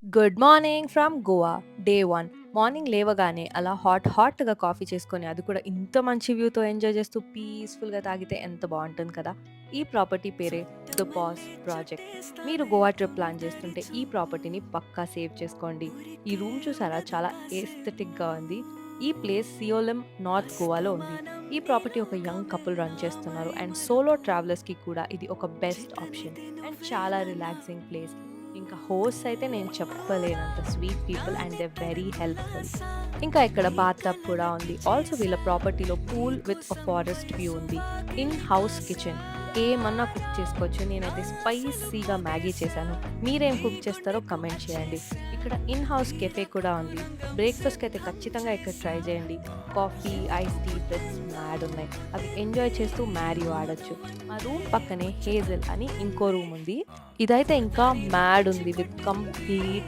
Good morning from Goa. Day 1 morning లేవగానే అలా హాట్‌గా కాఫీ చేసుకొని, అది కూడా ఇంత మంచి వ్యూతో ఎంజాయ్ చేస్తూ పీస్‌ఫుల్‌గా తాగితే ఎంత బావుంటుంది కదా! ఈ ప్రాపర్టీ పేరే 'ద పాస్ ప్రాజెక్ట్'. మీరు గోవా ట్రిప్ ప్లాన్ చేస్తుంటే ఈ ప్రాపర్టీని పక్కా సేవ్ చేసుకోండి. ఈ రూమ్ చూసారా, చాలా ఎస్థెటిక్‌గా ఉంది. ఈ ప్లేస్ సియోలిం, నార్త్ గోవాలో ఉంది. ఈ ప్రాపర్టీ ఒక యంగ్ కపుల్ రన్ చేస్తున్నారు. అండ్ సోలో ట్రావెలర్స్‌కి కూడా ఇది ఒక బెస్ట్ ఆప్షన్. అండ్ చాలా రిలాక్సింగ్ ప్లేస్. ఇంకా హోస్ట్స్ అయితే నేను చెప్పలేనంత sweet people and they very helpful. ఇంకా ఇక్కడ బాత్ టబ్ కూడా ఉంది. ఆల్సో వీళ్ళ ప్రాపర్టీలో pool with a forest view ఉంది. ఇన్ హౌస్ కిచెన్ ఏమన్నా కుక్ చేసుకోవచ్చు. నేనైతే స్పైసీగా మ్యాగీ చేశాను. మీరేం కుక్ చేస్తారో కమెంట్ చేయండి. ఇక్కడ ఇన్ హౌస్ కెఫే కూడా ఉంది. బ్రేక్‌ఫాస్ట్‌కి అయితే ఖచ్చితంగా ఇక్కడ ట్రై చేయండి. కాఫీ, ఐస్ టీ, బ్రెడ్స్ మ్యాడ్ ఉన్నాయి. అవి ఎంజాయ్ చేస్తూ మ్యారియో ఆడొచ్చు. మా రూమ్ పక్కనే హేజెల్ అని ఇంకో రూమ్ ఉంది. ఇదైతే ఇంకా మ్యాడ్ ఉంది విత్ కంప్లీట్